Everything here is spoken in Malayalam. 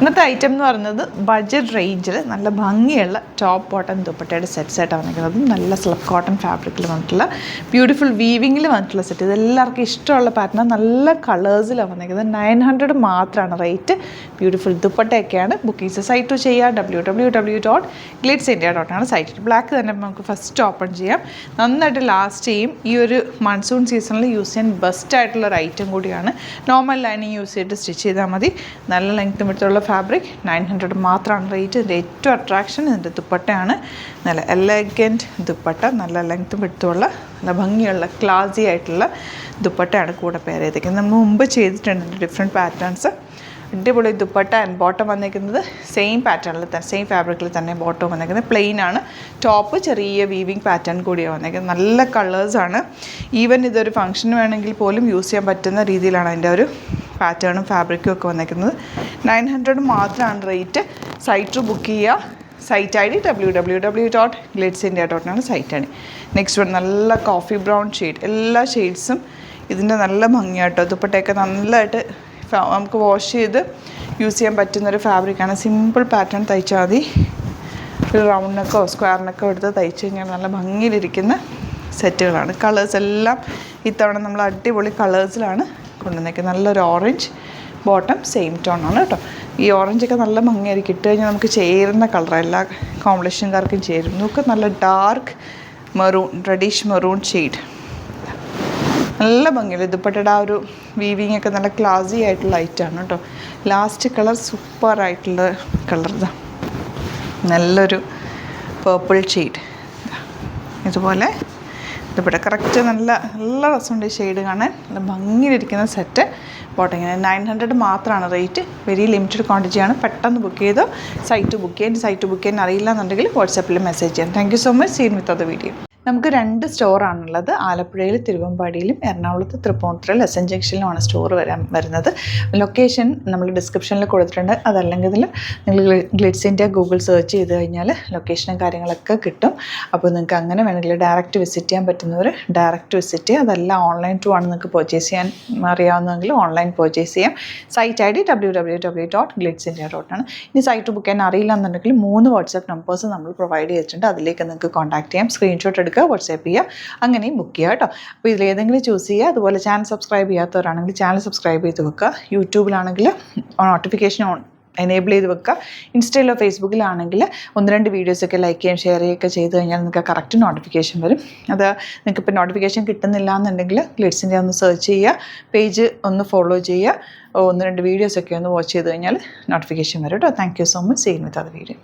ഇന്നത്തെ ഐറ്റം എന്ന് പറയുന്നത് ബഡ്ജറ്റ് റേഞ്ചിൽ നല്ല ഭംഗിയുള്ള ടോപ്പ് ബോട്ടം ദുപ്പട്ടയുടെ സെറ്റ്സായിട്ടാണ് വന്നിരിക്കുന്നത്. നല്ല സിൽക്ക് കോട്ടൺ ഫാബ്രിക്കിൽ വന്നിട്ടുള്ള ബ്യൂട്ടിഫുൾ വീവിങ്ങിൽ വന്നിട്ടുള്ള സെറ്റ്. ഇതെല്ലാവർക്കും ഇഷ്ടമുള്ള പാറ്റേൺ, നല്ല കളേഴ്സിലാണ് വന്നിരിക്കുന്നത്. 900 മാത്രമാണ് റേറ്റ്. ബ്യൂട്ടിഫുൾ ദുപ്പട്ടയൊക്കെയാണ്. ബുക്കിങ്സ് സൈറ്റ് ടു ചെയ്യുക www.glitzindia.ആണ് സൈറ്റ്. ബ്ലാക്ക് തന്നെ നമുക്ക് ഫസ്റ്റ് ഓപ്പൺ ചെയ്യാം. നന്നായിട്ട് ലാസ്റ്റ് ചെയ്യും. ഈ ഒരു മൺസൂൺ സീസണിൽ യൂസ് ചെയ്യാൻ ബെസ്റ്റ് ആയിട്ടുള്ളൊരു ഐറ്റം കൂടിയാണ്. നോർമൽ ലൈനിങ് യൂസ് ചെയ്തിട്ട് സ്റ്റിച്ച് ചെയ്താൽ മതി. നല്ല ലെങ്ത്തും വിട്ടുള്ള ഫാബ്രിക്. 900 മാത്രമാണ് റേറ്റ്. ഇതിൻ്റെ ഏറ്റവും അട്രാക്ഷൻ ഇതിൻ്റെ ദുപ്പട്ടയാണ്. നല്ല എലഗൻറ്റ് ദുപ്പട്ട, നല്ല ലെങ്ത്തും വിട്ടുള്ള നല്ല ഭംഗിയുള്ള ക്ലാസി ആയിട്ടുള്ള ദുപ്പട്ടയാണ് കൂടെ പെയർ ചെയ്തിരിക്കുന്നത്. നമ്മൾ മുമ്പ് ചെയ്തിട്ടുണ്ട് ഡിഫറെൻറ്റ് പാറ്റേൺസ്. അടിപൊളി ദുപ്പട്ട ആൻഡ് ബോട്ടം വന്നിരിക്കുന്നത് സെയിം പാറ്റേണിൽ തന്നെ, സെയിം ഫാബ്രിക്കിൽ തന്നെ ബോട്ടം വന്നിരിക്കുന്നത്. പ്ലെയിൻ ആണ്. ടോപ്പ് ചെറിയ വീവിങ് പാറ്റേൺ കൂടിയാണ് വന്നിരിക്കുന്നത്. നല്ല കളേഴ്സാണ്. ഈവൻ ഇതൊരു ഫംഗ്ഷന് വേണമെങ്കിൽ പോലും യൂസ് ചെയ്യാൻ പറ്റുന്ന രീതിയിലാണ് അതിൻ്റെ ഒരു പാറ്റേണും ഫാബ്രിക്കും ഒക്കെ വന്നിരിക്കുന്നത്. 900 മാത്രമാണ് റേറ്റ്. സൈറ്റ് ബുക്ക് ചെയ്യുക. സൈറ്റ് ഐ ഡി www.glitzindia.ആണ് site I D. Next one നല്ല കോഫി ബ്രൗൺ ഷെയ്ഡ്. എല്ലാ ഷെയ്ഡ്സും ഇതിൻ്റെ നല്ല ഭംഗിയായിട്ടോ. ദുപ്പട്ടയൊക്കെ നല്ലതായിട്ട് നമുക്ക് വാഷ് ചെയ്ത് യൂസ് ചെയ്യാൻ പറ്റുന്നൊരു ഫാബ്രിക്കാണ്. സിമ്പിൾ പാറ്റേൺ തയ്ച്ചാൽ മതി. ഒരു റൗണ്ടിനൊക്കെ സ്ക്വയറിനൊക്കെ എടുത്ത് തയ്ച്ച് കഴിഞ്ഞാൽ നല്ല ഭംഗിയിലിരിക്കുന്ന സെറ്റുകളാണ്. കളേഴ്സ് എല്ലാം ഇത്തവണ നമ്മൾ അടിപൊളി കളേഴ്സിലാണ് കൊണ്ടുവന്നേക്കുന്നത്. നല്ലൊരു ഓറഞ്ച് ബോട്ടം, സെയിം ടോണാണ് കേട്ടോ. ഈ ഓറഞ്ചൊക്കെ നല്ല ഭംഗിയായിരിക്കും. ഇട്ട് കഴിഞ്ഞാൽ നമുക്ക് ചേരുന്ന കളറാണ്. എല്ലാ കോമ്പിനേഷൻകാർക്കും ചേരും. നമുക്ക് നല്ല dark maroon, reddish maroon shade. നല്ല ഭംഗിയില്ല ദുപ്പട്ടയുടെ ആ ഒരു വീവിങ് ഒക്കെ നല്ല ക്ലാസി ആയിട്ടുള്ള ഐറ്റമാണ് കേട്ടോ. ലാസ്റ്റ് കളർ സൂപ്പറായിട്ടുള്ള കളർ ഇതാ, നല്ലൊരു പേർപ്പിൾ ഷെയ്ഡ്. ഇതുപോലെ ദുപ്പട്ട കറക്റ്റ് നല്ല നല്ല രസമുണ്ട് ഈ ഷെയ്ഡ് കാണാൻ. നല്ല ഭംഗിയിലിരിക്കുന്ന സെറ്റ് ബോട്ടം. 900 മാത്രമാണ് റേറ്റ്. Very limited ക്വാണ്ടിറ്റിയാണ്. പെട്ടെന്ന് ബുക്ക് ചെയ്ത് സൈറ്റ് ബുക്ക് ചെയ്യാൻ. സൈറ്റ് ബുക്ക് ചെയ്യാൻ അറിയില്ല എന്നുണ്ടെങ്കിൽ വാട്സാപ്പിൽ മെസ്സേജ് ചെയ്യാം. Thank you so much. Seen with അത് വീഡിയോ. നമുക്ക് 2 സ്റ്റോറാണുള്ളത്. ആലപ്പുഴയിൽ തിരുവമ്പാടിയിലും എറണാകുളത്ത് തൃപ്പൂണിത്തുറയിൽ എസ് എൻ ജംഗ്ഷനിലുമാണ് സ്റ്റോർ വരുന്നത്. ലൊക്കേഷൻ നമ്മൾ ഡിസ്ക്രിപ്ഷനിൽ കൊടുത്തിട്ടുണ്ട്. അതല്ലെങ്കിൽ നിങ്ങൾ ഗ്ലിറ്റ്സ് ഇന്ത്യ ഗൂഗിൾ സെർച്ച് ചെയ്ത് കഴിഞ്ഞാൽ ലൊക്കേഷനും കാര്യങ്ങളൊക്കെ കിട്ടും. അപ്പോൾ നിങ്ങൾക്ക് അങ്ങനെ വേണമെങ്കിൽ ഡയറക്റ്റ് വിസിറ്റ് ചെയ്യാൻ പറ്റുന്നവർ ഡയറക്റ്റ് വിസിറ്റ് ചെയ്യുക. അതല്ല ഓൺലൈൻ ത്രൂ ആണ് നിങ്ങൾക്ക് പർച്ചേസ് ചെയ്യാൻ അറിയാവുന്നതെങ്കിൽ ഓൺലൈൻ പർച്ചേസ് ചെയ്യാം. സൈറ്റ് ഐ ഡി www.glitzindia.ആണ്. ഇനി സൈറ്റ് ബുക്ക് ചെയ്യാൻ അറിയില്ല എന്നുണ്ടെങ്കിൽ 3 വാട്സാപ്പ് നമ്പേഴ്സ് നമ്മൾ പ്രൊവൈഡ് ചെയ്തിട്ടുണ്ട്. അതിലേക്ക് നിങ്ങൾക്ക് കോൺടാക്ട് ചെയ്യാം. സ്ക്രീൻഷോട്ട് എടുക്കുക, വാട്സാപ്പ് ചെയ്യുക, അങ്ങനെയും ബുക്ക് ചെയ്യുക കേട്ടോ. അപ്പോൾ ഇതിലേതെങ്കിലും ചൂസ് ചെയ്യുക. അതുപോലെ ചാനൽ സബ്സ്ക്രൈബ് ചെയ്യാത്തവരാണെങ്കിൽ ചാനൽ സബ്സ്ക്രൈബ് ചെയ്ത് വെക്കുക. യൂട്യൂബിലാണെങ്കിൽ നോട്ടിഫിക്കേഷൻ എനേബിൾ ചെയ്ത് വെക്കുക. ഇൻസ്റ്റയിലോ ഫേസ്ബുക്കിലാണെങ്കിൽ 1-2 വീഡിയോസൊക്കെ ലൈക്ക് ചെയ്യുകയും ഷെയർ ചെയ്യുകയൊക്കെ ചെയ്ത് കഴിഞ്ഞാൽ നിങ്ങൾക്ക് കറക്റ്റ് നോട്ടിഫിക്കേഷൻ വരും. അത് നിങ്ങൾക്ക് ഇപ്പോൾ നോട്ടിഫിക്കേഷൻ കിട്ടുന്നില്ല എന്നുണ്ടെങ്കിൽ ഗ്ലിറ്റ്സ് ഇന്ത്യ ഒന്ന് സെർച്ച് ചെയ്യുക, പേജ് ഒന്ന് ഫോളോ ചെയ്യുക, 1-2 വീഡിയോസൊക്കെ ഒന്ന് വാച്ച് ചെയ്ത് കഴിഞ്ഞാൽ നോട്ടിഫിക്കേഷൻ വരും കേട്ടോ. Thank you so much. Seen with അത് വീഡിയോ.